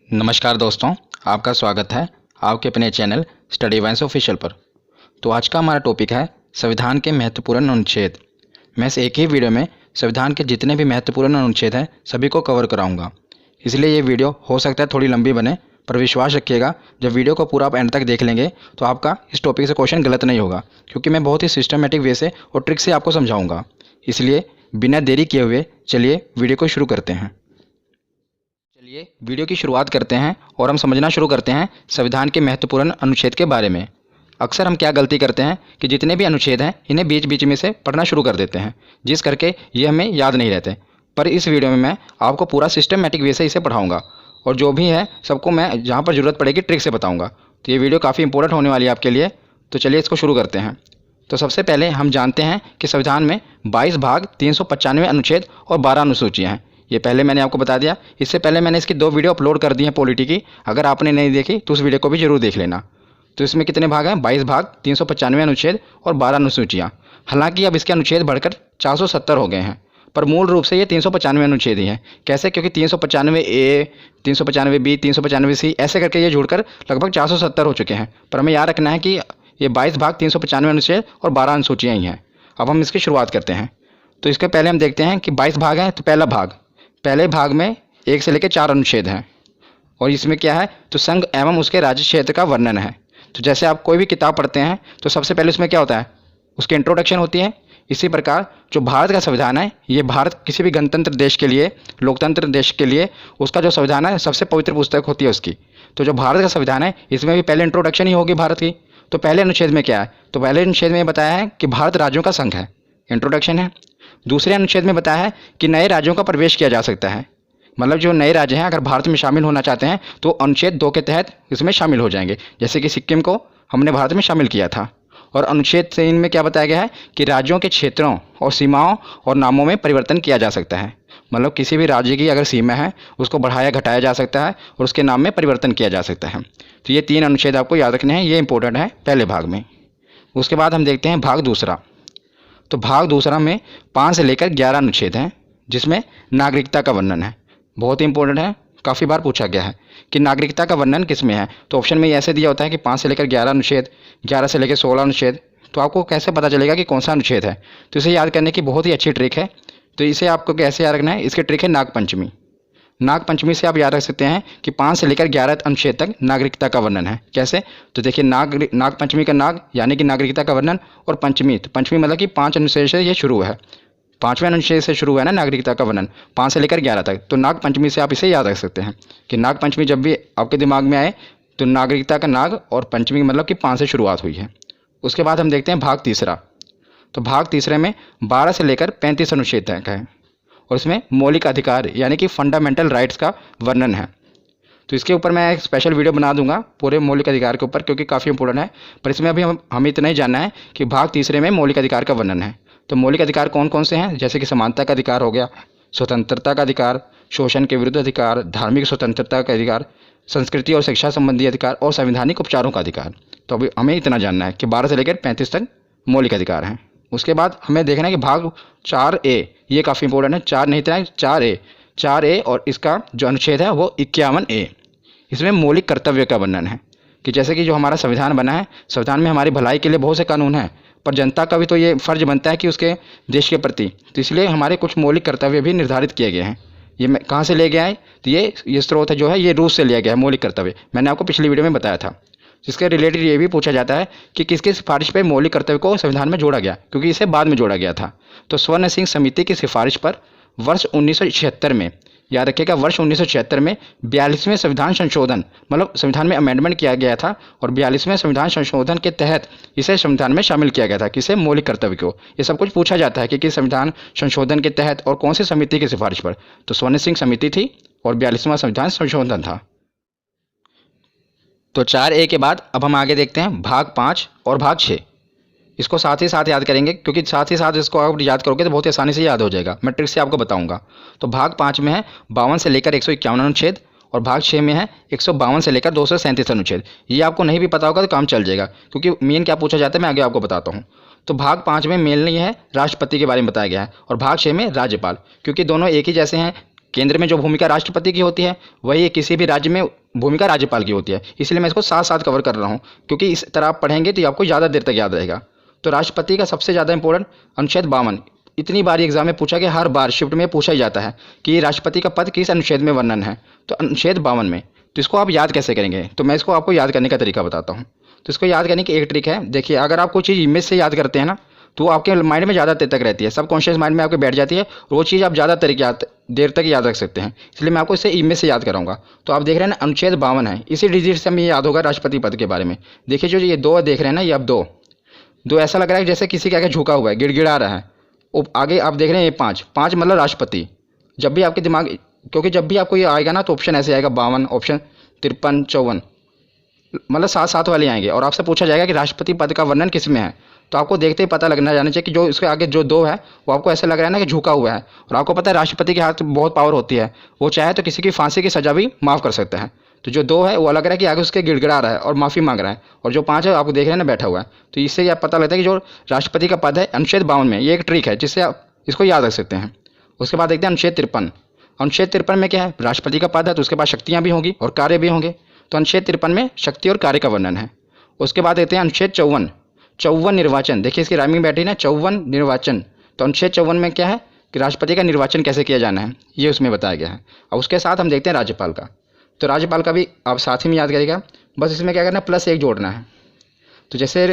नमस्कार दोस्तों, आपका स्वागत है आपके अपने चैनल स्टडी वाइन्स ऑफिशियल पर। तो आज का हमारा टॉपिक है संविधान के महत्वपूर्ण अनुच्छेद। मैं इस एक ही वीडियो में संविधान के जितने भी महत्वपूर्ण अनुच्छेद हैं सभी को कवर कराऊंगा। इसलिए ये वीडियो हो सकता है थोड़ी लंबी बने, पर विश्वास रखिएगा जब वीडियो को पूरा आप एंड तक देख लेंगे तो आपका इस टॉपिक से क्वेश्चन गलत नहीं होगा, क्योंकि मैं बहुत ही सिस्टमेटिक वे से और ट्रिक से आपको समझाऊँगा। इसलिए बिना देरी किए हुए चलिए वीडियो को शुरू करते हैं। चलिए वीडियो की शुरुआत करते हैं और हम समझना शुरू करते हैं संविधान के महत्वपूर्ण अनुच्छेद के बारे में। अक्सर हम क्या गलती करते हैं कि जितने भी अनुच्छेद हैं इन्हें बीच बीच में से पढ़ना शुरू कर देते हैं, जिस करके ये हमें याद नहीं रहते। पर इस वीडियो में मैं आपको पूरा सिस्टमेटिक वे से इसे पढ़ाऊँगा और जो भी है सबको मैं जहाँ पर ज़रूरत पड़ेगी ट्रिक से बताऊँगा। तो ये वीडियो काफ़ी इंपॉर्टेंट होने वाली है आपके लिए। तो चलिए इसको शुरू करते हैं। तो सबसे पहले हम जानते हैं कि संविधान में 22 भाग 395 अनुच्छेद और 12 अनुसूचियाँ हैं। ये पहले मैंने आपको बता दिया। इससे पहले मैंने इसकी 2 वीडियो अपलोड कर दी हैं पॉलिटी की। अगर आपने नहीं देखी तो उस वीडियो को भी जरूर देख लेना। तो इसमें कितने भाग हैं? 22 भाग 395 अनुच्छेद और 12 अनुसूचियाँ। हालांकि अब इसके अनुच्छेद बढ़कर 470 हो गए हैं, पर मूल रूप से ये 395 अनुच्छेद ही हैं। कैसे? क्योंकि 395A, 395B, 395C ऐसे करके ये जुड़कर लगभग 470 हो चुके हैं। पर हमें याद रखना है कि ये 22 भाग 395 अनुच्छेद और 12 अनुसूचियाँ ही हैं। अब हम इसकी शुरुआत करते हैं। तो इसके पहले हम देखते हैं कि 22 भाग हैं। तो पहले भाग में 1 से लेकर 4 अनुच्छेद हैं और इसमें क्या है? तो संघ एवं उसके राज्य क्षेत्र का वर्णन है। तो जैसे आप कोई भी किताब पढ़ते हैं तो सबसे पहले उसमें क्या होता है? उसकी इंट्रोडक्शन होती है। इसी प्रकार जो भारत का संविधान है, ये भारत किसी भी गणतंत्र देश के लिए, लोकतंत्र देश के लिए उसका जो संविधान है सबसे पवित्र पुस्तक होती है उसकी। तो जो भारत का संविधान है इसमें भी पहले इंट्रोडक्शन ही होगी भारत की। तो पहले अनुच्छेद में क्या है? तो पहले अनुच्छेद में बताया है कि भारत राज्यों का संघ है, इंट्रोडक्शन है। दूसरे अनुच्छेद में बताया है कि नए राज्यों का प्रवेश किया जा सकता है। मतलब जो नए राज्य हैं अगर भारत में शामिल होना चाहते हैं तो अनुच्छेद 2 के तहत इसमें शामिल हो जाएंगे। जैसे कि सिक्किम को हमने भारत में शामिल किया था। और अनुच्छेद 3 में क्या बताया गया है कि राज्यों के क्षेत्रों और सीमाओं और नामों में परिवर्तन किया जा सकता है। मतलब किसी भी राज्य की अगर सीमा है उसको बढ़ाया घटाया जा सकता है और उसके नाम में परिवर्तन किया जा सकता है। तो ये 3 अनुच्छेद आपको याद रखने हैं, ये इंपॉर्टेंट है पहले भाग में। उसके बाद हम देखते हैं भाग दूसरा। तो भाग दूसरा में 5 से लेकर 11 अनुच्छेद हैं, जिसमें नागरिकता का वर्णन है। बहुत ही इंपॉर्टेंट है, काफ़ी बार पूछा गया है कि नागरिकता का वर्णन किस में है। तो ऑप्शन में ऐसे दिया होता है कि 5 से लेकर 11 अनुच्छेद, 11 से लेकर 16 अनुच्छेद। तो आपको कैसे पता चलेगा कि कौन सा अनुच्छेद है? तो इसे याद करने की बहुत ही अच्छी ट्रिक है। तो इसे आपको कैसे याद रखना है? इसकी ट्रिक है नागपंचमी। नागपंचमी से आप याद रख सकते हैं कि 5 से लेकर 11 अनुच्छेद तक नागरिकता का वर्णन है। कैसे? तो देखिए, नागपंचमी का नाग यानी कि नागरिकता का वर्णन, और पंचमी, तो पंचमी मतलब कि 5 अनुच्छेद से ये शुरू है। 5वें अनुच्छेद से शुरू है ना नागरिकता का वर्णन, 5 से लेकर 11 तक। तो नागपंचमी से आप इसे याद रख सकते हैं कि नागपंचमी जब भी आपके दिमाग में आए तो नागरिकता का नाग और पंचमी मतलब कि 5 से शुरुआत हुई है। उसके बाद हम देखते हैं भाग तीसरा। तो भाग तीसरे में 12 से लेकर 35 अनुच्छेद तक है और इसमें मौलिक अधिकार यानी कि फंडामेंटल राइट्स का वर्णन है। तो इसके ऊपर मैं एक स्पेशल वीडियो बना दूंगा पूरे मौलिक अधिकार के ऊपर, क्योंकि काफ़ी इंपॉर्टेंट है। पर इसमें अभी हमें इतना ही जानना है कि भाग तीसरे में मौलिक अधिकार का वर्णन है। तो मौलिक अधिकार कौन कौन से हैं? जैसे कि समानता का अधिकार हो गया, स्वतंत्रता का अधिकार, शोषण के विरुद्ध अधिकार, धार्मिक स्वतंत्रता का अधिकार, संस्कृति और शिक्षा संबंधी अधिकार और संवैधानिक उपचारों का अधिकार। तो अभी हमें इतना जानना है कि 12 से लेकर 35 तक मौलिक अधिकार हैं। उसके बाद हमें देखना है कि भाग 4A, ये काफ़ी इंपॉर्टेंट है। 4 नहीं इतना, 4A और इसका जो अनुच्छेद है वो 51A। इसमें मौलिक कर्तव्य का वर्णन है कि जैसे कि जो हमारा संविधान बना है, संविधान में हमारी भलाई के लिए बहुत से कानून हैं, पर जनता का भी तो ये फ़र्ज बनता है कि उसके देश के प्रति, तो इसलिए हमारे कुछ मौलिक कर्तव्य भी निर्धारित किए गए हैं। ये मैं कहाँ से ले गया है? तो ये स्रोत है जो है ये रूस से लिया गया है मौलिक कर्तव्य। मैंने आपको पिछली वीडियो में बताया था। जिसके रिलेटेड ये भी पूछा जाता है कि किसकी सिफारिश पर मौलिक कर्तव्य को संविधान में जोड़ा गया, क्योंकि इसे बाद में जोड़ा गया था। तो स्वर्ण सिंह समिति की सिफारिश पर वर्ष 1976 में, याद रखिएगा, वर्ष 1976 में 42वें संविधान संशोधन, मतलब संविधान में अमेंडमेंट किया गया था और 42वें संविधान संशोधन के तहत इसे संविधान में शामिल किया गया था। किसे? मौलिक कर्तव्य को। ये सब कुछ पूछा जाता है कि किस संविधान संशोधन के तहत और कौन सी समिति की सिफारिश पर। तो स्वर्ण सिंह समिति थी और 42वां संविधान संशोधन था। तो 4A के बाद अब हम आगे देखते हैं भाग 5 और भाग 6। इसको साथ ही साथ याद करेंगे, क्योंकि साथ ही साथ इसको आप याद करोगे तो बहुत ही आसानी से याद हो जाएगा। मैं ट्रिक से आपको बताऊंगा। तो भाग 5 में है 52 से लेकर 151 अनुच्छेद और भाग 6 में है 152 से लेकर 237 अनुच्छेद। ये आपको नहीं भी पता होगा तो काम चल जाएगा, क्योंकि मेन क्या पूछा जाता है मैं आगे आपको बताता हूँ। तो भाग 5 में मेनली है राष्ट्रपति के बारे में बताया गया है और भाग 6 में राज्यपाल, क्योंकि दोनों एक ही जैसे हैं केंद्र में जो भूमिका राष्ट्रपति की होती है वही किसी भी राज्य में भूमिका राज्यपाल की होती है। इसलिए मैं इसको साथ साथ कवर कर रहा हूँ, क्योंकि इस तरह आप पढ़ेंगे तो आपको ज़्यादा देर तक याद रहेगा। तो राष्ट्रपति का सबसे ज़्यादा इंपॉर्टेंट अनुच्छेद 52, इतनी बार एग्जाम में पूछा गया, हर बार शिफ्ट में पूछा ही जाता है कि राष्ट्रपति का पद किस अनुच्छेद में वर्णन है, तो अनुच्छेद 52 में। तो इसको आप याद कैसे करेंगे, तो मैं इसको आपको याद करने का तरीका बताता हूँ। तो इसको याद करने की एक ट्रिक है, देखिए अगर आप कोई चीज़ इमेज से याद करते हैं ना तो वो आपके माइंड में ज़्यादा देर तक रहती है, सब कॉन्शियस माइंड में आपके बैठ जाती है और वो चीज़ आप ज़्यादा देर तक याद रख सकते हैं। इसलिए मैं आपको इसे इमेज से याद कराऊंगा। तो आप देख रहे हैं ना अनुच्छेद 52 है, इसी डिजिट से हमें याद होगा राष्ट्रपति पद के बारे में। देखिए जो ये दो देख रहे हैं ना, ये अब दो ऐसा लग रहा है जैसे किसी के आगे झुका हुआ है, गिड़गिड़ा रहा है। आगे आप देख रहे हैं ये 5 मतलब राष्ट्रपति। जब भी आपके दिमाग, क्योंकि जब भी आपको ये आएगा ना तो ऑप्शन ऐसे आएगा 52, ऑप्शन 53, 54, मतलब 7 वाले आएंगे और आपसे पूछा जाएगा कि राष्ट्रपति पद का वर्णन किस में है। तो आपको देखते ही पता लगना जाना चाहिए कि जो इसके आगे जो 2 है वो आपको ऐसा लग रहा है ना कि झुका हुआ है। और आपको पता है राष्ट्रपति के हाथ में बहुत पावर होती है, वो चाहे तो किसी की फांसी की सजा भी माफ़ कर सकता है। तो जो 2 है वो लग रहा है कि आगे उसके गिड़गिड़ा रहा है और माफ़ी मांग रहा है, और जो 5 है आपको देख रहे हैं ना बैठा हुआ है। तो इससे आप पता लगता है कि जो राष्ट्रपति का पद है अनुच्छेद 52 में, ये एक ट्रिक है जिससे आप इसको याद रख सकते हैं। उसके बाद देखते हैं अनुच्छेद 53। अनुच्छेद 53 में क्या है, राष्ट्रपति का पद है तो उसके पास शक्तियाँ भी होंगी और कार्य भी होंगे। तो अनुच्छेद 53 में शक्ति और कार्य का वर्णन है। उसके बाद देखते हैं अनुच्छेद 54 निर्वाचन। देखिए इसकी राइमिंग बैठी ना, 54 निर्वाचन। तो अनुच्छेद 54 में क्या है कि राष्ट्रपति का निर्वाचन कैसे किया जाना है ये उसमें बताया गया है। और उसके साथ हम देखते हैं राज्यपाल का। तो राज्यपाल का भी आप साथ ही में याद करिएगा, बस इसमें क्या करना है, +1 जोड़ना है। तो जैसे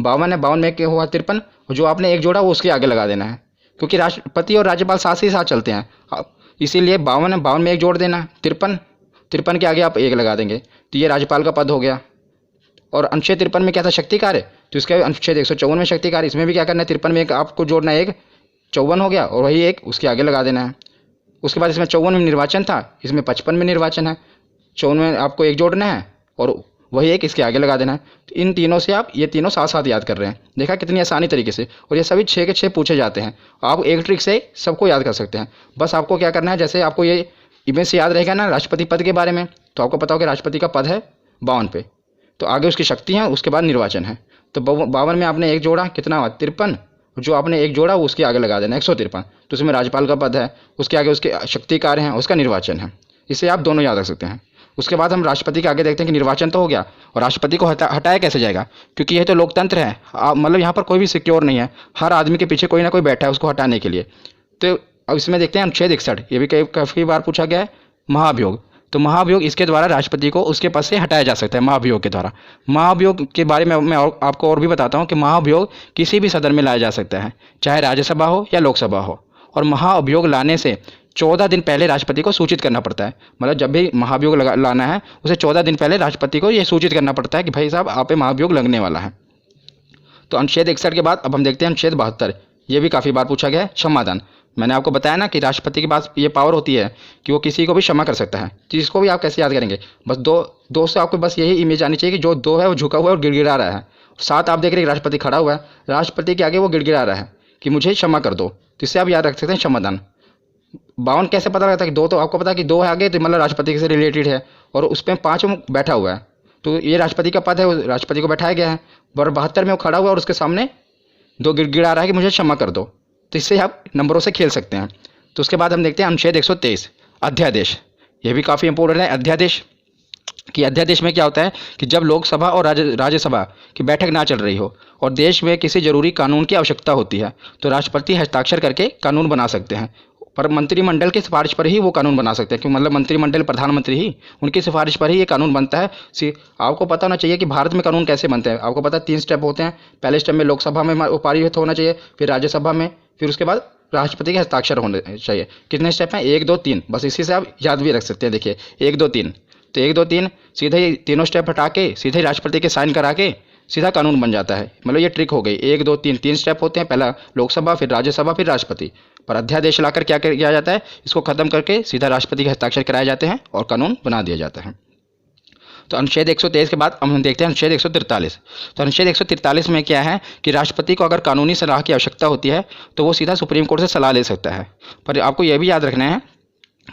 52 है, 52 में क्या हुआ 53, जो आपने 1 जोड़ा वो उसके आगे लगा देना है, क्योंकि राष्ट्रपति और राज्यपाल साथ ही साथ चलते हैं। इसीलिए 52 है, 52 में 1 जोड़ देना, 53 के आगे आप 1 लगा देंगे। तो ये राज्यपाल का पद हो गया। और अनुच्छेद 53 में क्या था, शक्ति कार्य। तो इसका अनुच्छेद 154 में शक्ति कार्य, इसमें भी क्या करना है, 53 में 1 आपको जोड़ना है, 1 54 हो गया और वही 1 उसके आगे लगा देना है। उसके बाद इसमें 54 में निर्वाचन था, इसमें 55 में निर्वाचन है। 54 में आपको 1 जोड़ना है और वही 1 इसके आगे लगा देना है। तो इन तीनों से आप ये तीनों साथ साथ याद कर रहे हैं, देखा कितनी आसानी तरीके से। और ये सभी 6 के 6 पूछे जाते हैं। आप एक ट्रिक से सबको याद कर सकते हैं। बस आपको क्या करना है, जैसे आपको ये इमेज से याद रहेगा ना राष्ट्रपति पद के बारे में, तो आपको पता हो कि राष्ट्रपति का पद है 52 पे, तो आगे उसकी शक्ति है, उसके बाद निर्वाचन है। तो 52 में आपने 1 जोड़ा, कितना हुआ 53, जो आपने 1 जोड़ा वो उसके आगे लगा देना 153। तो उसमें राज्यपाल का पद है, उसके आगे उसके शक्ति कार्य हैं, उसका निर्वाचन है। इसे आप दोनों याद रख सकते हैं। उसके बाद हम राष्ट्रपति के आगे देखते हैं कि निर्वाचन तो हो गया, और राष्ट्रपति को हटाया कैसे जाएगा, क्योंकि यह तो लोकतंत्र है, मतलब यहाँ पर कोई भी सिक्योर नहीं है, हर आदमी के पीछे कोई ना कोई बैठा है उसको हटाने के लिए। तो अब इसमें देखते हैं अनुच्छेद 61, ये भी काफ़ी बार पूछा गया है, महाभियोग। तो महाभियोग, इसके द्वारा राष्ट्रपति को उसके पद से हटाया जा सकता है, महाभियोग के द्वारा। महाभियोग के बारे में मैं आपको और भी बताता हूँ कि महाभियोग किसी भी सदन में लाया जा सकता है, चाहे राज्यसभा हो या लोकसभा हो। और महाभियोग लाने से 14 दिन पहले राष्ट्रपति को सूचित करना पड़ता है। मतलब जब भी महाभियोग लाना है उसे 14 दिन पहले राष्ट्रपति को यह सूचित करना पड़ता है कि भाई साहब आप पे महाभियोग लगने वाला है। तो अनुच्छेद 61 के बाद अब हम देखते हैं अनुच्छेद 72। ये भी काफ़ी बार पूछा गया है, क्षमादान। मैंने आपको बताया ना कि राष्ट्रपति के पास ये पावर होती है कि वो किसी को भी क्षमा कर सकता है। तो इसको भी आप कैसे याद करेंगे, बस दो से आपको बस यही इमेज आनी चाहिए कि जो 2 है वो झुका हुआ है और गिड़गिड़ा रहा है। 7 आप देख रहे हैं राष्ट्रपति खड़ा हुआ है, राष्ट्रपति के आगे वो गिड़गिड़ा रहा है कि मुझे क्षमा कर दो। तो इससे आप याद रख सकते हैं क्षमादान। 52 कैसे पता लगता है कि 2, तो आपको पता है कि 2 है आगे, तो मतलब राष्ट्रपति से रिलेटेड है, और उस पर 5 बैठा हुआ है, तो ये राष्ट्रपति का पद है, वो राष्ट्रपति को बैठाया गया है। और 72 में वो खड़ा हुआ है और उसके सामने 2 गिड़गिड़ा रहा है कि मुझे क्षमा कर दो। तो इससे आप नंबरों से खेल सकते हैं। तो उसके बाद हम देखते हैं अनुच्छेद 123, अध्यादेश। ये भी काफ़ी इंपॉर्टेंट है, अध्यादेश। कि अध्यादेश में क्या होता है कि जब लोकसभा और राज्यसभा की बैठक ना चल रही हो और देश में किसी जरूरी कानून की आवश्यकता होती है, तो राष्ट्रपति हस्ताक्षर करके कानून बना सकते हैं। पर मंत्रिमंडल की सिफारिश पर ही वो कानून बना सकते हैं, क्योंकि मतलब मंत्रिमंडल प्रधानमंत्री ही, उनकी सिफारिश पर ही ये कानून बनता है। आपको पता होना चाहिए कि भारत में कानून कैसे बनते हैं। आपको पता है 3 स्टेप होते हैं। पहले स्टेप में लोकसभा में वो पारित होना चाहिए, फिर राज्यसभा में, फिर उसके बाद राष्ट्रपति के हस्ताक्षर होने चाहिए। कितने स्टेप हैं, 1 2 3, बस इसी से आप याद भी रख सकते हैं। देखिए 1 2 3, तो 1 2 3 सीधे ही तीनों स्टेप हटा के सीधे राष्ट्रपति के साइन करा के सीधा कानून बन जाता है। मतलब ये ट्रिक हो गई। 1 2 3 3 स्टेप होते हैं, पहला लोकसभा, फिर राज्यसभा, फिर राष्ट्रपति। पर अध्यादेश लाकर क्या किया जाता है, इसको खत्म करके सीधा राष्ट्रपति के हस्ताक्षर कराए जाते हैं और कानून बना दिया जाता है। तो अनुच्छेद 123 के बाद हम देखते हैं अनुच्छेद 143। तो अनुच्छेद 143 में क्या है कि राष्ट्रपति को अगर कानूनी सलाह की आवश्यकता होती है तो वो सीधा सुप्रीम कोर्ट से सलाह ले सकता है। पर आपको यह भी याद रखना है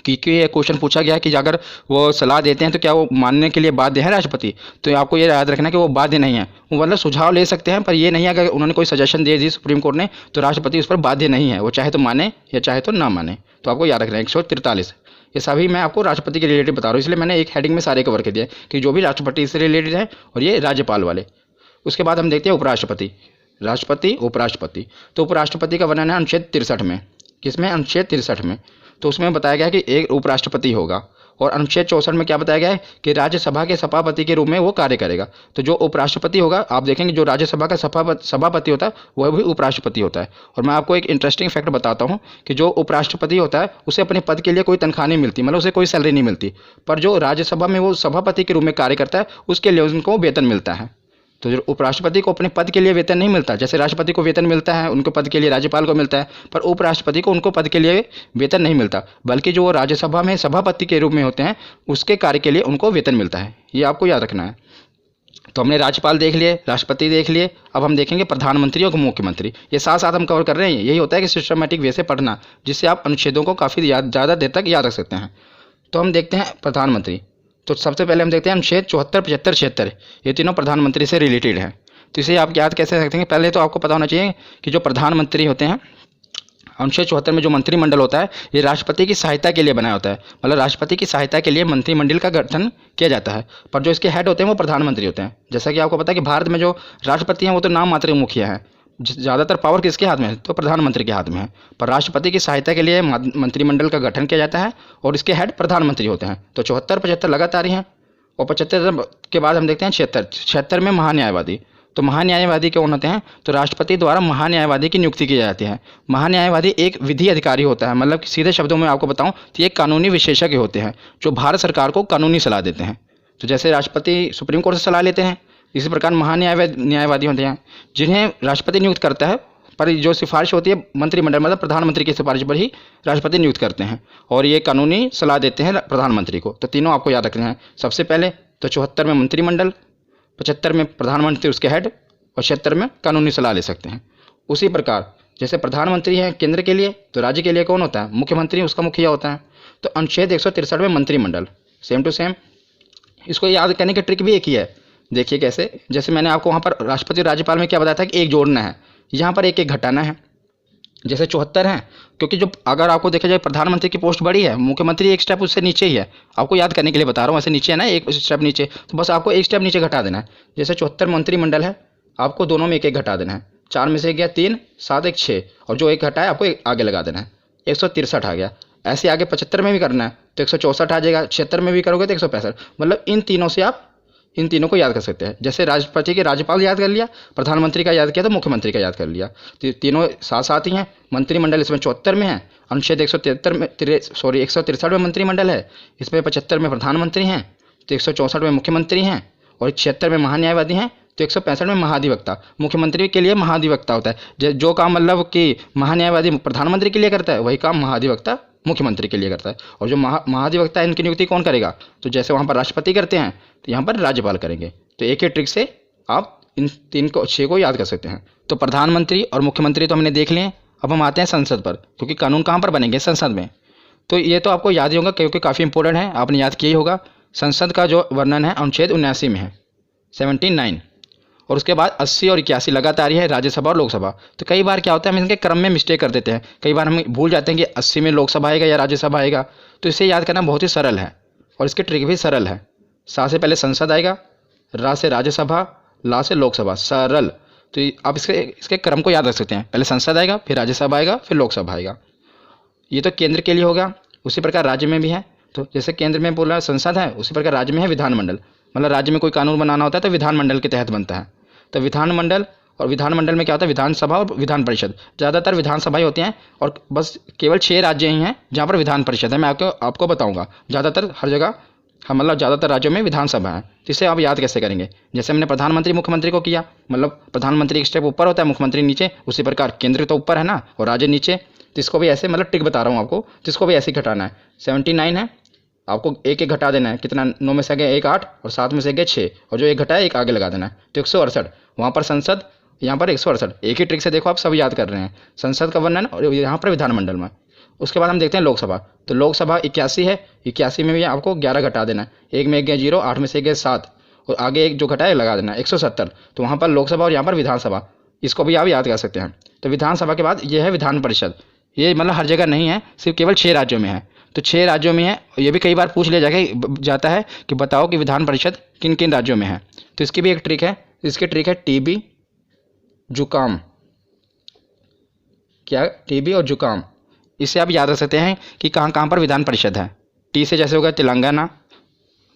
कि ये क्वेश्चन पूछा गया है कि अगर वो सलाह देते हैं तो क्या वो मानने के लिए बाध्य है राष्ट्रपति। तो आपको ये याद रखना है कि वो बाध्य नहीं है, वो मतलब सुझाव ले सकते हैं, पर ये नहीं है अगर उन्होंने कोई सजेशन दे दी सुप्रीम कोर्ट ने तो राष्ट्रपति उस पर बाध्य नहीं है, वो चाहे तो माने या चाहे तो ना माने। तो आपको याद रखना है 143। ये सभी मैं आपको राष्ट्रपति के रिलेटेड बता रहा हूँ, इसलिए मैंने एक हेडिंग में सारे कवर कर दिए कि जो भी राष्ट्रपति से रिलेटेड है और ये राज्यपाल वाले। उसके बाद हम देखते हैं उपराष्ट्रपति, राष्ट्रपति, उपराष्ट्रपति। तो उपराष्ट्रपति का वर्णन है अनुच्छेद 63 में। किसमें? अनुच्छेद 63 में। तो उसमें बताया गया है कि एक उपराष्ट्रपति होगा, और अनुच्छेद 64 में क्या बताया गया है कि राज्यसभा के सभापति के रूप में वो कार्य करेगा। तो जो उपराष्ट्रपति होगा, आप देखेंगे जो राज्यसभा का सभापति होता है वह भी उपराष्ट्रपति होता है। और मैं आपको एक इंटरेस्टिंग फैक्ट बताता हूँ कि जो उपराष्ट्रपति होता है उसे अपने पद के लिए कोई तनख्वाह नहीं मिलती, मतलब उसे कोई सैलरी नहीं मिलती, पर जो राज्यसभा में वो सभापति के रूप में कार्य करता है उसके लिए उनको वेतन मिलता है। तो जो उपराष्ट्रपति को अपने पद के लिए वेतन नहीं मिलता, जैसे राष्ट्रपति को वेतन मिलता है उनके पद के लिए, राज्यपाल को मिलता है, पर उपराष्ट्रपति को उनको पद के लिए वेतन नहीं मिलता, बल्कि जो वो राज्यसभा में सभापति के रूप में होते हैं उसके कार्य के लिए उनको वेतन मिलता है। ये आपको याद रखना है। तो हमने राज्यपाल देख लिए, राष्ट्रपति देख लिए, अब हम देखेंगे प्रधानमंत्री और मुख्यमंत्री। ये साथ साथ हम कवर कर रहे हैं। यही होता है कि सिस्टमेटिक वे से पढ़ना, जिससे आप अनुच्छेदों को काफ़ी ज़्यादा देर तक याद रख सकते हैं। तो हम देखते हैं प्रधानमंत्री। तो सबसे पहले हम देखते हैं अनुच्छेद 74, 75, 76, ये तीनों प्रधानमंत्री से रिलेटेड हैं। तो इसे आप याद कैसे रखते हैं? पहले तो आपको पता होना चाहिए कि जो प्रधानमंत्री होते हैं, अनुच्छेद 74 में जो मंत्रिमंडल होता है ये राष्ट्रपति की सहायता के लिए बनाया होता है, मतलब राष्ट्रपति की सहायता के लिए मंत्रिमंडल का गठन किया जाता है, पर जो इसके हेड होते हैं वो प्रधानमंत्री होते हैं। जैसा कि आपको पता है कि भारत में जो राष्ट्रपति हैं वो तो नाम मात्र मुखिया हैं, ज़्यादातर पावर किसके हाथ में है? तो प्रधानमंत्री के हाथ में है, पर राष्ट्रपति की सहायता के लिए मंत्रिमंडल का गठन किया जाता है और इसके हेड प्रधानमंत्री होते हैं। तो 74, 75 लगातार ही हैं। और 75 के बाद हम देखते हैं 76। 76 में महान्यायवादी। तो महान्यायवादी कौन होते हैं? तो राष्ट्रपति द्वारा महान्यायवादी की नियुक्ति की जाती है। महान्यायवादी एक विधि अधिकारी होता है, मतलब सीधे शब्दों में आपको बताऊं तो ये कानूनी विशेषज्ञ होते हैं जो भारत सरकार को कानूनी सलाह देते हैं। तो जैसे राष्ट्रपति सुप्रीम कोर्ट से सलाह लेते हैं, इसी प्रकार न्यायवादी होते हैं जिन्हें राष्ट्रपति नियुक्त करता है, पर जो सिफारिश होती है मंत्रिमंडल, मतलब प्रधानमंत्री की सिफारिश पर ही राष्ट्रपति नियुक्त करते हैं और ये कानूनी सलाह देते हैं प्रधानमंत्री को। तो तीनों आपको याद रखने हैं। सबसे पहले तो 74 में मंत्रिमंडल, 75 में प्रधानमंत्री उसके हेड, और 76 में कानूनी सलाह ले सकते हैं। उसी प्रकार जैसे प्रधानमंत्री है केंद्र के लिए, तो राज्य के लिए कौन होता है? मुख्यमंत्री, उसका मुखिया होता है। तो अनुच्छेद 163 में मंत्रिमंडल, सेम टू सेम। इसको याद करने की ट्रिक भी एक ही है। देखिए कैसे, जैसे मैंने आपको वहाँ पर राष्ट्रपति और राज्यपाल में क्या बताया था कि एक जोड़ना है, यहाँ पर एक एक घटाना है। जैसे 74 है, क्योंकि जो अगर आपको देखा जाए प्रधानमंत्री की पोस्ट बड़ी है, मुख्यमंत्री एक स्टेप उससे नीचे ही है। आपको याद करने के लिए बता रहा हूँ, ऐसे नीचे है ना, एक स्टेप नीचे, तो बस आपको एक स्टेप नीचे घटा देना है। जैसे 74 मंत्रिमंडल है, आपको दोनों में एक एक घटा देना है। 4 में से गया 3, 7, 1, 6, और जो एक घटा है आपको एक आगे लगा देना है, 163 आ गया। ऐसे आगे 75 में भी करना है तो 164 आ जाएगा, 76 में भी करोगे तो 165। मतलब इन तीनों से आप इन तीनों को याद कर सकते हैं। जैसे राष्ट्रपति के राज्यपाल याद कर लिया, प्रधानमंत्री का याद किया तो मुख्यमंत्री का याद कर लिया। तो तीनों साथ साथ ही हैं। मंत्रिमंडल इसमें 74 में है, अनुच्छेद 163 में मंत्रिमंडल है, इसमें 75 में प्रधानमंत्री हैं, तो 164 में मुख्यमंत्री हैं, और 76 में महान्यायवादी हैं, तो 165 में महाधिवक्ता। मुख्यमंत्री के लिए महाधिवक्ता होता है, जो काम मतलब कि महान्यायवादी प्रधानमंत्री के लिए करता है वही काम महाधिवक्ता मुख्यमंत्री के लिए करता है। और जो महाधिवक्ता है इनकी नियुक्ति कौन करेगा? तो जैसे वहाँ पर राष्ट्रपति करते हैं तो यहाँ पर राज्यपाल करेंगे। तो एक ही ट्रिक से आप इन 6 को याद कर सकते हैं। तो प्रधानमंत्री और मुख्यमंत्री तो हमने देख लिए। अब हम आते हैं संसद पर, क्योंकि कानून कहाँ पर बनेंगे? संसद में। तो ये तो आपको याद ही होगा क्योंकि काफ़ी इंपॉर्टेंट है, आपने याद किया ही होगा। संसद का जो वर्णन है अनुच्छेद 79 में है, 79, और उसके बाद 80 और 81 लगातार ही है, राज्यसभा और लोकसभा। तो कई बार क्या होता है हम इनके क्रम में मिस्टेक कर देते हैं, कई बार हम भूल जाते हैं कि 80 में लोकसभा आएगा या राज्यसभा आएगा। तो इसे याद करना बहुत ही सरल है और इसकी ट्रिक भी सरल है। सा से पहले संसद आएगा, रा से राज्यसभा, ला से लोकसभा, सरल। तो आप इसके क्रम को याद रख सकते हैं, पहले संसद आएगा, फिर राज्यसभा आएगा, फिर लोकसभा आएगा। ये तो केंद्र के लिए होगा। उसी प्रकार राज्य में भी है। तो जैसे केंद्र में बोला संसद है, उसी प्रकार राज्य में है विधानमंडल। मतलब राज्य में कोई कानून बनाना होता है तो विधानमंडल के तहत बनता है। तो विधानमंडल, और विधानमंडल में क्या होता है? विधानसभा और विधान परिषद। ज़्यादातर विधानसभाएं होती हैं और बस केवल 6 राज्य ही हैं जहाँ पर विधान परिषद है। मैं आपको बताऊँगा, ज़्यादातर हर जगह मतलब ज़्यादातर राज्यों में विधानसभा है। तो इसे आप याद कैसे करेंगे? जैसे हमने प्रधानमंत्री मुख्यमंत्री को किया, मतलब प्रधानमंत्री एक स्टेप ऊपर होता है, मुख्यमंत्री नीचे। उसी प्रकार केंद्र तो ऊपर है ना और राज्य नीचे। तो इसको भी ऐसे, मतलब टिक बता रहा हूँ आपको, तो इसको भी ऐसे ही घटाना है। 79 है, आपको एक एक घटा देना है। कितना? 9 में से गए 1, 8, और 7 में से गए 6, और जो एक घटा है एक आगे लगा देना है। तो 168, वहाँ पर संसद, यहाँ पर 168। एक ही ट्रिक से देखो आप सब याद कर रहे हैं, संसद का वर्णन और यहाँ पर विधानमंडल में। उसके बाद हम देखते हैं लोकसभा। तो लोकसभा 81 है, 81 में भी आपको 11 घटा देना है। 1 में गए 0, 8 में से गए 7, और आगे एक जो घटा है लगा देना है 170। तो वहाँ पर लोकसभा और यहाँ पर विधानसभा, इसको भी आप याद कर सकते हैं। तो विधानसभा के बाद ये है विधान परिषद। ये मतलब हर जगह नहीं है, सिर्फ केवल 6 राज्यों में है। तो 6 राज्यों में है। ये भी कई बार पूछ लिया जाता है कि बताओ कि विधान परिषद किन किन राज्यों में है। तो इसकी भी एक ट्रिक है, इसकी ट्रिक है टीबी, जुकाम। क्या? टीबी और जुकाम। इससे आप याद रख सकते हैं कि कहाँ कहाँ पर विधान परिषद है। टी से जैसे हो गया तेलंगाना,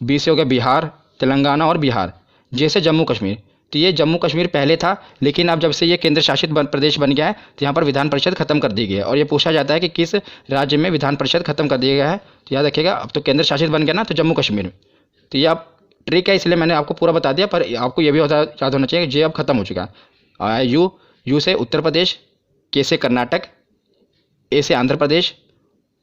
बी से हो गया बिहार, तेलंगाना और बिहार। जैसे जम्मू कश्मीर, तो ये जम्मू कश्मीर पहले था, लेकिन अब जब से ये केंद्र शासित प्रदेश बन गया है तो यहाँ पर विधान परिषद खत्म कर दी गई है। और ये पूछा जाता है कि किस राज्य में विधान परिषद खत्म कर दिया गया है, तो याद रखिएगा अब तो केंद्र शासित बन गया ना, तो जम्मू कश्मीर में। तो ये आप ट्रिक है, इसलिए मैंने आपको पूरा बता दिया, पर आपको ये भी याद होना चाहिए कि जे अब खत्म हो चुका है। यू से उत्तर प्रदेश, के से कर्नाटक, ए से आंध्र प्रदेश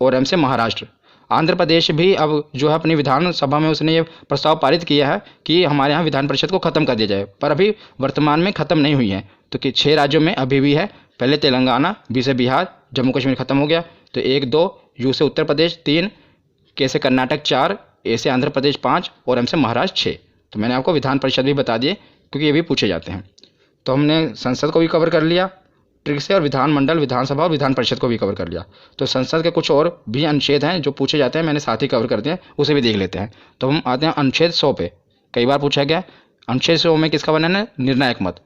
और एम से महाराष्ट्र। आंध्र प्रदेश भी अब जो है अपनी विधानसभा में उसने ये प्रस्ताव पारित किया है कि हमारे यहाँ विधान परिषद को खत्म कर दिया जाए, पर अभी वर्तमान में खत्म नहीं हुई है। तो कि 6 राज्यों में अभी भी है, पहले तेलंगाना, बी से बिहार, जम्मू कश्मीर खत्म हो गया, तो 1 2, यू से उत्तर प्रदेश 3, के से कर्नाटक 4, ए से आंध्र प्रदेश 5 और एम से महाराष्ट्र 6। तो मैंने आपको विधान परिषद भी बता दिए क्योंकि ये भी पूछे जाते हैं। तो हमने संसद को भी कवर कर लिया ट्रिक से, और विधानमंडल, विधानसभा और विधान परिषद को भी कवर कर लिया। तो संसद के कुछ और भी अनुच्छेद हैं जो पूछे जाते हैं, मैंने साथ ही कवर कर दिए, उसे भी देख लेते हैं। तो हम आते हैं अनुच्छेद 100 पे। कई बार पूछा गया अनुच्छेद 100 में किसका वर्णन है? निर्णायक मत।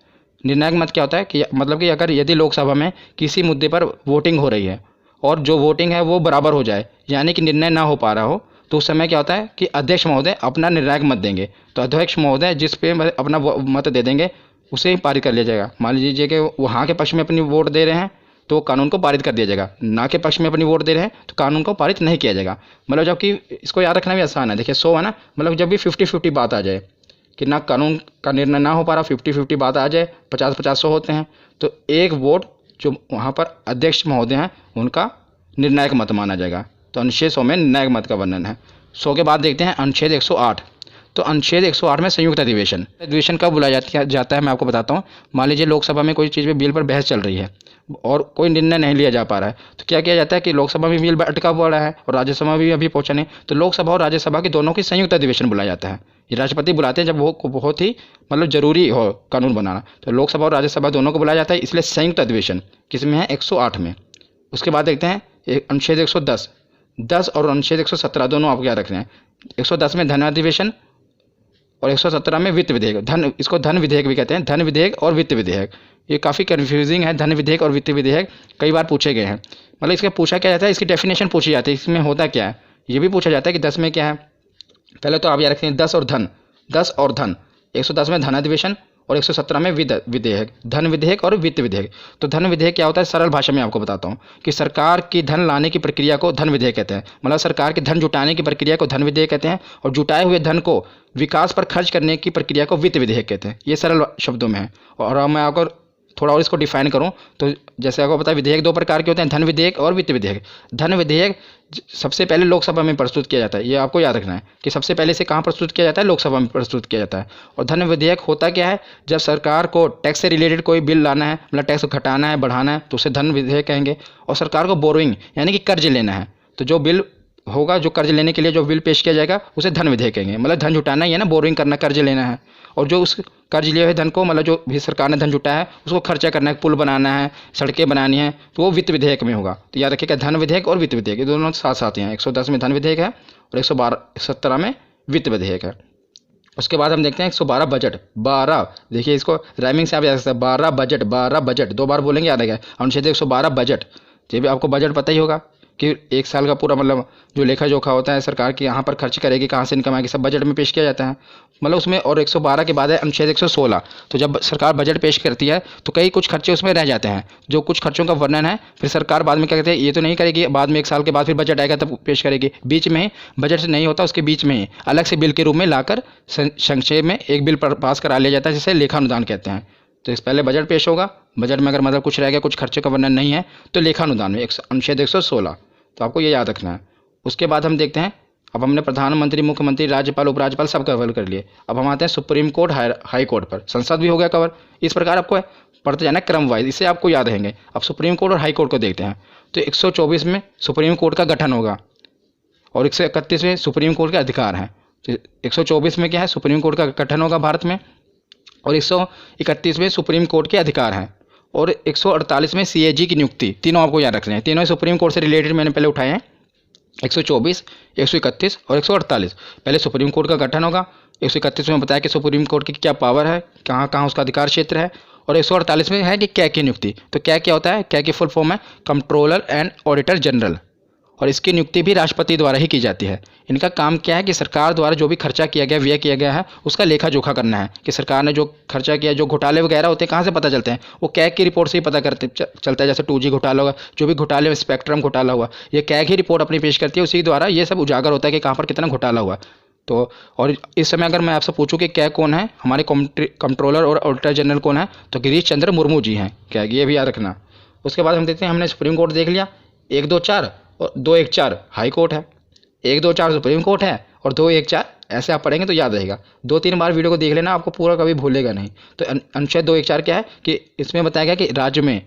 निर्णायक मत क्या होता है कि मतलब कि अगर यदि लोकसभा में किसी मुद्दे पर वोटिंग हो रही है और जो वोटिंग है वो बराबर हो जाए, यानी कि निर्णय ना हो पा रहा हो, तो उस समय क्या होता है कि अध्यक्ष महोदय अपना निर्णायक मत देंगे। तो अध्यक्ष महोदय जिस पे अपना मत दे देंगे उसे ही पारित कर लिया जाएगा। मान लीजिए कि वो हाँ के पक्ष में अपनी वोट दे रहे हैं तो कानून को पारित कर दिया जाएगा, ना के पक्ष में अपनी वोट दे रहे हैं तो कानून को पारित नहीं किया जाएगा। मतलब जबकि इसको याद रखना भी आसान है। देखिए 100 है ना, मतलब जब भी 50-50 बात आ जाए कि ना कानून का निर्णय ना हो पा रहा, 50-50 बात आ जाए, 50-50 होते हैं, तो एक वोट जो वहाँ पर अध्यक्ष महोदय हैं उनका निर्णायक मत माना जाएगा। तो अनुच्छेद 100 में निर्णायक मत का वर्णन है। 100 के बाद देखते हैं अनुच्छेद 108। तो अनुच्छेद 108 में संयुक्त अधिवेशन कब बुलाया जाता है मैं आपको बताता हूँ। मान लीजिए लोकसभा में कोई चीज़ पे बिल पर बहस चल रही है और कोई निर्णय नहीं लिया जा पा रहा है, तो क्या किया जाता है कि लोकसभा में बिल अटका पड़ा है और राज्यसभा में भी अभी पहुंचा नहीं, तो लोकसभा और राज्यसभा के दोनों की संयुक्त अधिवेशन बुलाया जाता है। ये राष्ट्रपति बुलाते हैं जब वो बहुत ही मतलब जरूरी हो कानून बनाना, तो लोकसभा और राज्यसभा दोनों को बुलाया जाता है, इसलिए संयुक्त अधिवेशन किसमें है? 108 में। उसके बाद देखते हैं अनुच्छेद 110 और अनुच्छेद 117 दोनों आपको याद रखने हैं। 110 में धन अधिवेशन और 117 में वित्त विधेयक। इसको धन विधेयक भी कहते हैं, धन विधेयक और वित्त विधेयक। ये काफ़ी कन्फ्यूजिंग है, धन विधेयक और वित्त विधेयक कई बार पूछे गए हैं। मतलब इसका पूछा क्या जाता है, इसकी डेफिनेशन पूछी जाती है, इसमें होता क्या है ये भी पूछा जाता है कि 10 में क्या है। पहले तो आप याद रखें 10 और धन। 110 में धन अधिवेशन और 117 में विधेयक, धन विधेयक और वित्त विधेयक। तो धन विधेयक क्या होता है, सरल भाषा में आपको बताता हूँ कि सरकार की धन लाने की प्रक्रिया को धन विधेयक कहते हैं। मतलब सरकार की धन जुटाने की प्रक्रिया को धन विधेयक कहते हैं और जुटाए हुए धन को विकास पर खर्च करने की प्रक्रिया को वित्त विधेयक कहते हैं। ये सरल शब्दों में है। और अब मैं आपको थोड़ा और इसको डिफाइन करूं तो जैसे आपको पता है विधेयक 2 प्रकार के होते हैं, धन विधेयक और वित्त विधेयक। धन विधेयक सबसे पहले लोकसभा में प्रस्तुत किया जाता है, ये आपको याद रखना है कि सबसे पहले से कहाँ प्रस्तुत किया जाता है, लोकसभा में प्रस्तुत किया जाता है। और धन विधेयक होता क्या है, जब सरकार को टैक्स से रिलेटेड कोई बिल लाना है, मतलब टैक्स घटाना है बढ़ाना है, तो उसे धन विधेयक कहेंगे। और सरकार को बोरोइंग यानी कि कर्ज लेना है, तो जो बिल होगा, जो कर्ज लेने के लिए जो बिल पेश किया जाएगा उसे धन विधेयक कहेंगे। मतलब धन जुटाना ही है ना, बोरोइंग करना, कर्ज लेना है। और जो उस कर्ज लिए हुए धन को, मतलब जो भी सरकार ने धन जुटाया है उसको खर्चा करना है, पुल बनाना है, सड़कें बनानी है, तो वो वित्त विधेयक में होगा। तो याद रखिएगा धन विधेयक और वित्त विधेयक ये दोनों साथ साथ हैं। 110 में धन विधेयक है और 117 में वित्त विधेयक है। उसके बाद हम देखते हैं 112 बजट। 12 देखिए, इसको राइमिंग से आप याद सकते हैं, 12 बजट 2 बार बोलेंगे, याद रखेगा। अनुच्छेद 112 बजट। ये भी आपको बजट पता ही होगा कि एक साल का पूरा मतलब जो लेखा जोखा होता है सरकार की, यहाँ पर खर्च करेगी, कहाँ से इनकम आएगी, सब बजट में पेश किया जाता है। मतलब उसमें और 112 के बाद है अनुच्छेद 116। तो जब सरकार बजट पेश करती है तो कई कुछ खर्चे उसमें रह जाते हैं, जो कुछ खर्चों का वर्णन है फिर सरकार बाद में क्या कहते हैं, ये तो नहीं करेगी, बाद में 1 साल के बाद फिर बजट आएगा तब पेश करेगी। बीच में बजट से नहीं होता, उसके बीच में ही अलग से बिल के रूप में लाकर संक्षेप में एक बिल पास करा लिया जाता है, जिसे लेखानुदान कहते हैं। तो इस पहले बजट पेश होगा, बजट में अगर मतलब कुछ रह गया, कुछ खर्चे का वर्णन नहीं है, तो लेखानुदान में अनुच्छेद 116। तो आपको ये याद रखना है। उसके बाद हम देखते हैं, अब हमने प्रधानमंत्री, मुख्यमंत्री, राज्यपाल, उपराज्यपाल सब कवर कर लिए। अब हम आते हैं सुप्रीम कोर्ट, हाई कोर्ट पर। संसद भी हो गया कवर। इस प्रकार आपको पढ़ते जाना क्रम वाइज, इससे आपको याद रहेंगे। अब सुप्रीम कोर्ट और हाई कोर्ट को देखते हैं। तो 124 में सुप्रीम कोर्ट का गठन होगा और 131 में सुप्रीम कोर्ट के अधिकार हैं। तो 124 में क्या है, सुप्रीम कोर्ट का गठन होगा भारत में, और 131 में सुप्रीम कोर्ट के अधिकार हैं, और 148 में CAG की नियुक्ति। तीनों आपको याद रखने हैं, तीनों सुप्रीम कोर्ट से रिलेटेड मैंने पहले उठाए हैं। 124, 131 और 148। पहले सुप्रीम कोर्ट का गठन होगा। 131 में बताया कि सुप्रीम कोर्ट की क्या पावर है, कहाँ कहाँ उसका अधिकार क्षेत्र है। और 148 में है कि क्या की नियुक्ति। तो क्या क्या होता है, क्या की फुल फॉर्म है कंट्रोलर एंड ऑडिटर जनरल, और इसकी नियुक्ति भी राष्ट्रपति द्वारा ही की जाती है। इनका काम क्या है कि सरकार द्वारा जो भी खर्चा किया गया, व्यय किया गया है, उसका लेखा जोखा करना है कि सरकार ने जो खर्चा किया, जो घोटाले वगैरह होते हैं कहाँ से पता चलते हैं, वो कैग की रिपोर्ट से ही पता चलता है। जैसे 2G घोटाला होगा, जो भी घोटाले, स्पेक्ट्रम घोटाला हुआ, ये कैग ही रिपोर्ट अपनी पेश करती है, उसी द्वारा ये सब उजागर होता है कि कहाँ पर कितना घोटाला हुआ। तो और इस समय अगर मैं आपसे पूछूं कि क्या कौन है, हमारे कंट्रोलर और ऑडिटर जनरल कौन है, तो गिरीश चंद्र मुर्मू जी हैं क्या, ये भी याद रखना। उसके बाद हम देखते हैं, हमने सुप्रीम कोर्ट देख लिया, 1, 2, 4 और 2, 1, 4 हाई कोर्ट है, 1, 2, 4 सुप्रीम कोर्ट है और 2, 1, 4 ऐसे आप पढ़ेंगे तो याद रहेगा। 2-3 बार वीडियो को देख लेना, आपको पूरा कभी भूलेगा नहीं। तो अनुच्छेद 2, 1, 4 क्या है कि इसमें बताया गया कि राज्य में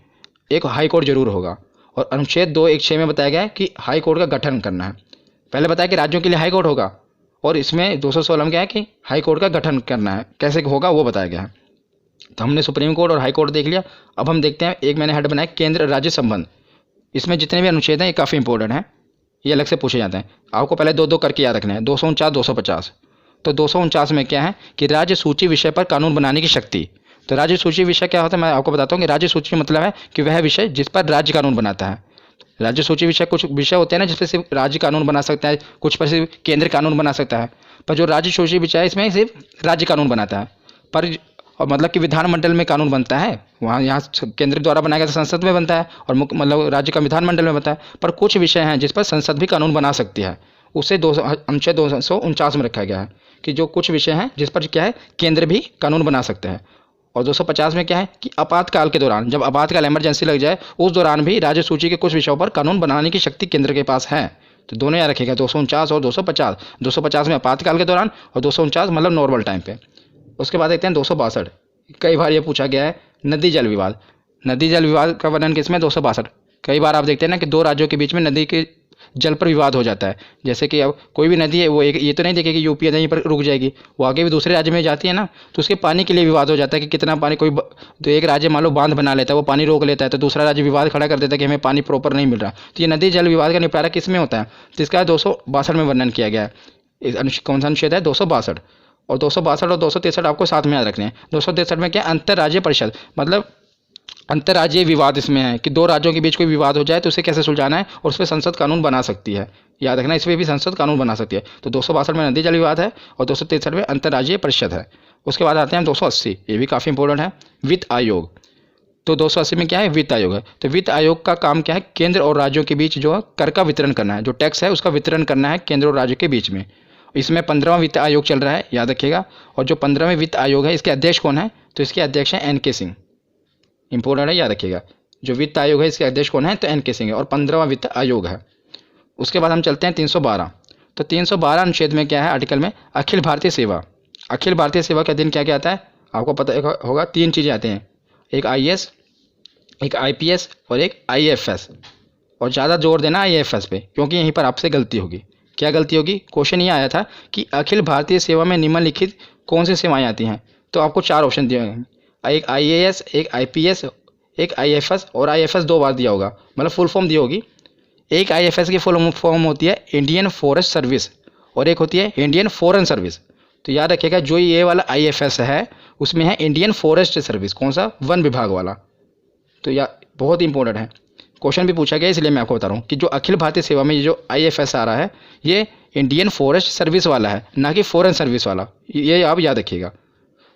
एक हाई कोर्ट जरूर होगा। और अनुच्छेद 2, 1, 6 में बताया गया है कि हाई कोर्ट का गठन करना है। पहले बताया कि राज्यों के लिए हाई कोर्ट होगा, और इसमें 216 में क्या है कि हाई कोर्ट का गठन करना है, कैसे होगा वो बताया गया है। तो हमने सुप्रीम कोर्ट और हाई कोर्ट देख लिया। अब हम देखते हैं, एक मैंने हेड बनाया केंद्र राज्य संबंध। इसमें जितने भी अनुच्छेद हैं ये काफ़ी इंपॉर्टेंट हैं, ये अलग से पूछे जाते हैं। आपको पहले 2-2 करके याद रखना है। 249, 250। तो 249 में क्या है कि राज्य सूची विषय पर कानून बनाने की शक्ति। तो राज्य सूची विषय क्या होता है, मैं आपको बताता हूँ कि राज्य सूची मतलब है कि वह विषय जिस पर राज्य कानून बनाता है। राज्य सूची विषय, कुछ विषय होते हैं ना जिस पर सिर्फ राज्य कानून बना सकता है, कुछ पर सिर्फ केंद्र कानून बना सकता है। पर जो राज्य सूची विषय है इसमें सिर्फ राज्य कानून बनाता है, पर और मतलब कि विधानमंडल में कानून बनता है, वहाँ यहाँ केंद्र द्वारा बनाया गया संसद में बनता है, और मतलब राज्य का विधानमंडल में बनता है। पर कुछ विषय हैं जिस पर संसद भी कानून बना सकती है, उसे अनुच्छेद 249 में रखा गया है कि जो कुछ विषय हैं जिस पर क्या है केंद्र भी कानून बना सकते हैं। और 250 में क्या है कि आपातकाल के दौरान, जब आपातकाल इमरजेंसी लग जाए, उस दौरान भी राज्य सूची के कुछ विषयों पर कानून बनाने की शक्ति केंद्र के पास है। तो दोनों याद रखिएगा, 249 और 250। 250 में आपातकाल के दौरान और 249 मतलब नॉर्मल टाइम पे। उसके बाद देखते हैं 262। कई बार ये पूछा गया है, नदी जल विवाद। नदी जल विवाद का वर्णन किसमें, 262। कई बार आप देखते हैं ना कि दो राज्यों के बीच में नदी के जल पर विवाद हो जाता है। जैसे कि अब कोई भी नदी है, वो एक ये तो नहीं देखेगी कि यूपी यहीं पर रुक जाएगी, वो आगे भी दूसरे राज्य में जाती है ना, तो उसके पानी के लिए विवाद हो जाता है कि कितना पानी। तो एक राज्य मान लो बांध बना लेता है, वो पानी रोक लेता है, तो दूसरा राज्य विवाद खड़ा कर देता है कि हमें पानी प्रॉपर नहीं मिल रहा। तो ये नदी जल विवाद का निपटारा किस में होता है, तो इसका 262 में वर्णन किया गया है। कौन सा अनुच्छेद है, 262। और 262 और 263 आपको साथ में याद रखने हैं। 263 में क्या, अंतर्राज्यीय परिषद, मतलब अंतर्राज्यीय विवाद इसमें है कि दो राज्यों के बीच कोई विवाद हो जाए तो उसे कैसे सुलझाना है, और उस पर संसद कानून बना सकती है। याद रखना, इसमें भी संसद कानून बना सकती है। तो 262 में नदी जल विवाद है और 263 में अंतर्राज्यीय परिषद है। उसके बाद आते हैं 280, ये भी काफ़ी इंपॉर्टेंट है, वित्त आयोग। तो 280 में क्या है, वित्त आयोग है। तो वित्त आयोग का काम क्या है, केंद्र और राज्यों के बीच जो कर का वितरण करना है, जो टैक्स है उसका वितरण करना है केंद्र और राज्य के बीच में। इसमें 15वां वित्त आयोग चल रहा है, याद रखिएगा। और जो 15वें वित्त आयोग है, इसके अध्यक्ष कौन है, तो इसके अध्यक्ष हैं NK सिंह। इंपॉर्टेंट है, याद रखिएगा। जो वित्त आयोग है इसके अध्यक्ष कौन है, तो NK सिंह है, और 15वां वित्त आयोग है। उसके बाद हम चलते हैं 312। तो 312 अनुच्छेद में क्या है, आर्टिकल में अखिल भारतीय सेवा। अखिल भारतीय सेवा का दिन क्या क्या आता है, आपको पता होगा, 3 चीज़ें आते हैं, एक IAS, एक IPS और एक IAFS। और ज़्यादा जोर देना IAFS पे, क्योंकि यहीं पर आपसे गलती होगी। क्या गलती होगी, क्वेश्चन ये आया था कि अखिल भारतीय सेवा में निम्नलिखित कौन सी सेवाएं आती हैं। तो आपको 4 ऑप्शन दिए हैं, एक IAS, एक IPS, एक IAFS, और IAFS 2 बार दिया होगा, मतलब फुल फॉर्म दी होगी। एक IAFS की फुल फॉर्म होती है इंडियन फॉरेस्ट सर्विस, और एक होती है इंडियन फॉरेन सर्विस। तो याद रखिएगा, जो ये वाला IAFS है उसमें है इंडियन फॉरेस्ट सर्विस, कौन सा, वन विभाग वाला। तो यह बहुत इंपॉर्टेंट है, क्वेश्चन भी पूछा गया, इसलिए मैं आपको बता रहा हूँ कि जो अखिल भारतीय सेवा में ये जो IAFS आ रहा है, ये इंडियन फॉरेस्ट सर्विस वाला है, ना कि फॉरेन सर्विस वाला, ये आप याद रखिएगा।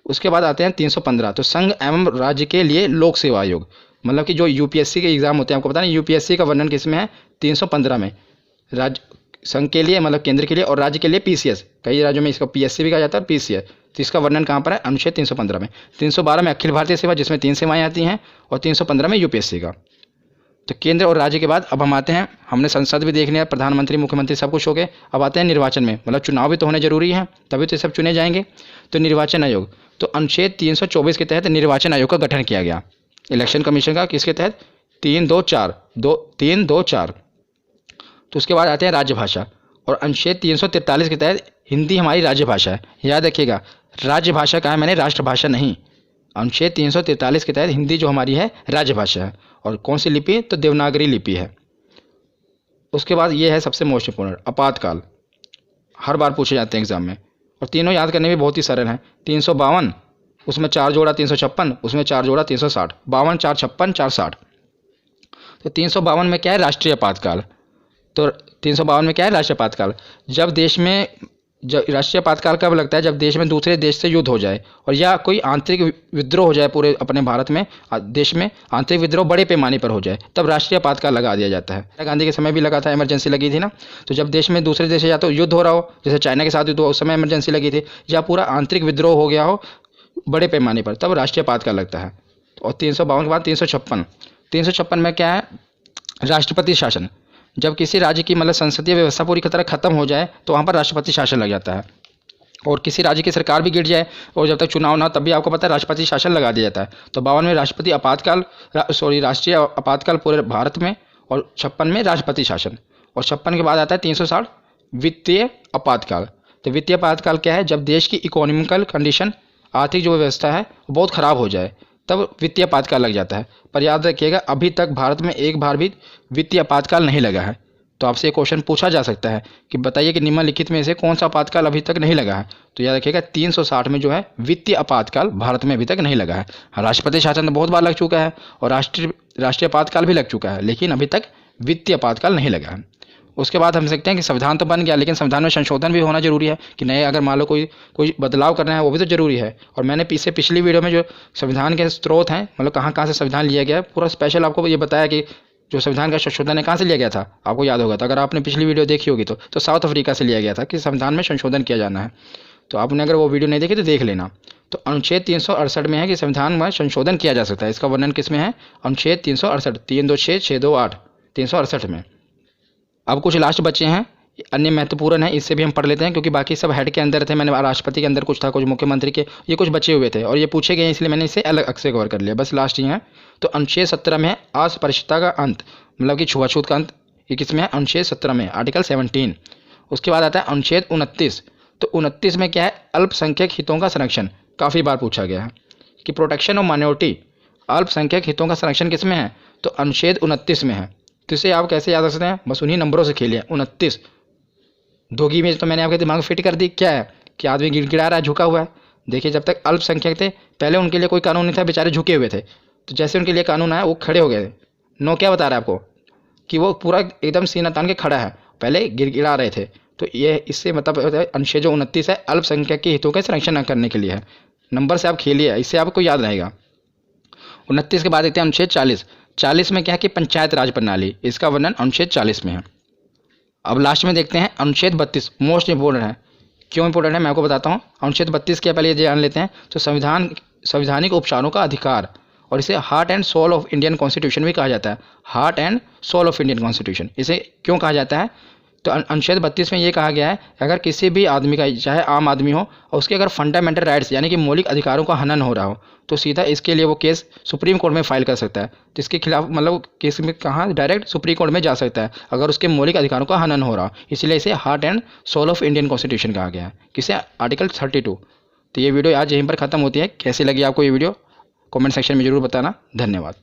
उसके बाद आते हैं 315। तो संघ एवं राज्य के लिए लोक सेवा आयोग, मतलब कि जो UPSC के एग्जाम होते हैं, आपको पता नहीं UPSC का वर्णन किस में है, 315 में। राज्य संघ के लिए मतलब केंद्र के लिए, और राज्य के लिए PCS, कई राज्यों में इसका PSC भी कहा जाता है और PCS। तो इसका वर्णन कहाँ पर है, अनुच्छेद 315 में। 312 में अखिल भारतीय सेवा, जिसमें 3 सेवाएं आती हैं, और 315 में UPSC का। तो केंद्र और राज्य के बाद अब हम आते हैं, हमने संसद भी देख लिया, प्रधानमंत्री, मुख्यमंत्री सब कुछ हो गए। अब आते हैं निर्वाचन में, मतलब चुनाव भी तो होने जरूरी है, तभी तो सब चुने जाएंगे। तो निर्वाचन आयोग, तो अनुच्छेद 324 के तहत निर्वाचन आयोग का गठन किया गया, इलेक्शन कमीशन का, किसके तहत, 324। तो उसके बाद आते हैं राजभाषा, और अनुच्छेद 343 के तहत हिंदी हमारी राज्य भाषा है। याद रखिएगा, राज्य भाषा कहा है मैंने, राष्ट्रभाषा नहीं। अनुच्छेद 343 के तहत हिंदी जो हमारी है राजभाषा है। और कौन सी लिपि, तो देवनागरी लिपि है। उसके बाद ये है सबसे मोस्ट इंपॉर्टेंट, आपातकाल। हर बार पूछे जाते हैं एग्जाम में, और तीनों याद करने भी बहुत ही सरल हैं। 352, उसमें 4 जोड़ा 356, उसमें 4 जोड़ा 360, 52 4 56 4 60। तो 352 में क्या है, राष्ट्रीय आपातकाल। तो 352 में क्या है, राष्ट्रीय आपातकाल। जब देश में राष्ट्रीय आपातकाल कब लगता है, जब देश में दूसरे देश से युद्ध हो जाए और या कोई आंतरिक विद्रोह हो जाए, पूरे अपने भारत में देश में आंतरिक विद्रोह बड़े पैमाने पर हो जाए, तब राष्ट्रीय आपातकाल लगा दिया जाता है। इंदिरा गांधी के समय भी लगा था, इमरजेंसी लगी थी ना। तो जब देश में दूसरे देश से या तो युद्ध हो रहा हो, जैसे चाइना के साथ युद्ध हो, उस समय इमरजेंसी लगी थी, या पूरा आंतरिक विद्रोह हो गया हो बड़े पैमाने पर, तब राष्ट्रीय आपातकाल लगता है। और 352 के बाद 356 में क्या है, राष्ट्रपति शासन। जब किसी राज्य की मतलब संसदीय व्यवस्था पूरी तरह खत्म हो जाए तो वहाँ पर राष्ट्रपति शासन लग जाता है। और किसी राज्य की सरकार भी गिर जाए और जब तक चुनाव ना, तब भी आपको पता है राष्ट्रपति शासन लगा दिया जाता है। तो 52 में राष्ट्रीय आपातकाल पूरे भारत में, और 56 में राष्ट्रपति शासन। और 56 के बाद आता है 360, वित्तीय आपातकाल। तो वित्तीय आपातकाल क्या है, जब देश की इकोनॉमिकल कंडीशन, आर्थिक जो व्यवस्था है बहुत ख़राब हो जाए, तब वित्तीय आपातकाल लग जाता है। पर याद रखिएगा, अभी तक भारत में एक बार भी वित्तीय आपातकाल नहीं लगा है। तो आपसे एक क्वेश्चन पूछा जा सकता है कि बताइए कि निम्नलिखित में से कौन सा आपातकाल अभी तक नहीं लगा है। तो याद रखिएगा 360 में जो है वित्तीय आपातकाल भारत में अभी तक नहीं लगा है। राष्ट्रपति शासन तो बहुत बार लग चुका है और राष्ट्रीय आपातकाल भी लग चुका है, लेकिन अभी तक वित्तीय आपातकाल नहीं लगा है। उसके बाद हम सकते हैं कि संविधान तो बन गया, लेकिन संविधान में संशोधन भी होना जरूरी है कि नए, अगर मान लो कोई बदलाव करना है, वो भी तो जरूरी है। और मैंने पिछली वीडियो में जो संविधान के स्रोत हैं, मतलब कहाँ कहाँ से संविधान लिया गया है, पूरा स्पेशल आपको ये बताया कि जो संविधान का संशोधन है कहाँ से लिया गया था, आपको याद होगा। तो अगर आपने पिछली वीडियो देखी होगी तो साउथ अफ्रीका से लिया गया था कि संविधान में संशोधन किया जाना है। तो आपने अगर वो वीडियो नहीं देखी तो देख लेना। तो अनुच्छेद 368 में है कि संविधान में संशोधन किया जा सकता है। इसका वर्णन किस में है, अनुच्छेद 368, 326 628 368 में। अब कुछ लास्ट बच्चे हैं, अन्य महत्वपूर्ण है, इससे भी हम पढ़ लेते हैं क्योंकि बाकी सब हेड के अंदर थे। मैंने राष्ट्रपति के अंदर कुछ था, कुछ मुख्यमंत्री के, ये कुछ बचे हुए थे और ये पूछे गए, इसलिए मैंने इसे अलग से कवर कर लिया। बस लास्ट ही है। तो अनुच्छेद 17 में है अस्पृश्यता का अंत, मतलब कि छुआछूत का अंत। ये किसमें है, अनुच्छेद 17 में, आर्टिकल 17। उसके बाद आता है अनुच्छेद 29। तो 29 में क्या है, अल्पसंख्यक हितों का संरक्षण। काफ़ी बार पूछा गया है कि प्रोटेक्शन ऑफ माइनॉरिटी, अल्पसंख्यक हितों का संरक्षण किसमें है, तो अनुच्छेद 29 में है। तो इसे आप कैसे याद रख सकते हैं, बस उन्हीं नंबरों से खेलिए। 29 धोगी में तो मैंने आपके दिमाग में फिट कर दी, क्या है कि आदमी गिड़गिड़ा रहा है, झुका हुआ है। देखिए, जब तक अल्पसंख्यक थे पहले उनके लिए कोई कानून नहीं था, बेचारे झुके हुए थे। तो जैसे उनके लिए कानून आया वो खड़े हो गए थे। नो क्या बता रहा है आपको कि वो पूरा एकदम सीना तान के खड़ा है, पहले गिड़गिड़ा रहे थे। तो ये इससे मतलब अनुच्छेद जो 29 है अल्पसंख्यक के हितों का संरक्षण करने के लिए है। नंबर से आप खेलिए, इससे आपको याद रहेगा। 29 के बाद देखते हैं अनुच्छेद 40। 40 में क्या है कि पंचायत राज प्रणाली, इसका वर्णन अनुच्छेद 40 में है। अब लास्ट में देखते हैं अनुच्छेद 32, मोस्ट इंपॉर्टेंट है। क्यों इंपॉर्टेंट है मैं आपको बताता हूँ। अनुच्छेद 32 के पहले ये जान लेते हैं। तो संवैधानिक उपचारों का अधिकार, और इसे heart and soul of Indian constitution भी कहा जाता है। Heart and soul of Indian constitution इसे क्यों कहा जाता है, तो अनुच्छेद 32 में ये कहा गया है अगर किसी भी आदमी का, चाहे आम आदमी हो, और उसके अगर फंडामेंटल राइट्स यानी कि मौलिक अधिकारों का हनन हो रहा हो, तो सीधा इसके लिए वो केस सुप्रीम कोर्ट में फाइल कर सकता है। तो इसके खिलाफ मतलब केस में कहाँ, डायरेक्ट सुप्रीम कोर्ट में जा सकता है अगर उसके मौलिक अधिकारों का हनन हो रहा हो। इसलिए इसे heart and soul of Indian constitution कहा गया है। किसे, आर्टिकल 32। तो ये वीडियो आज यहीं पर ख़त्म होती है। कैसी लगी आपको ये वीडियो, कमेंट सेक्शन में ज़रूर बताना। धन्यवाद।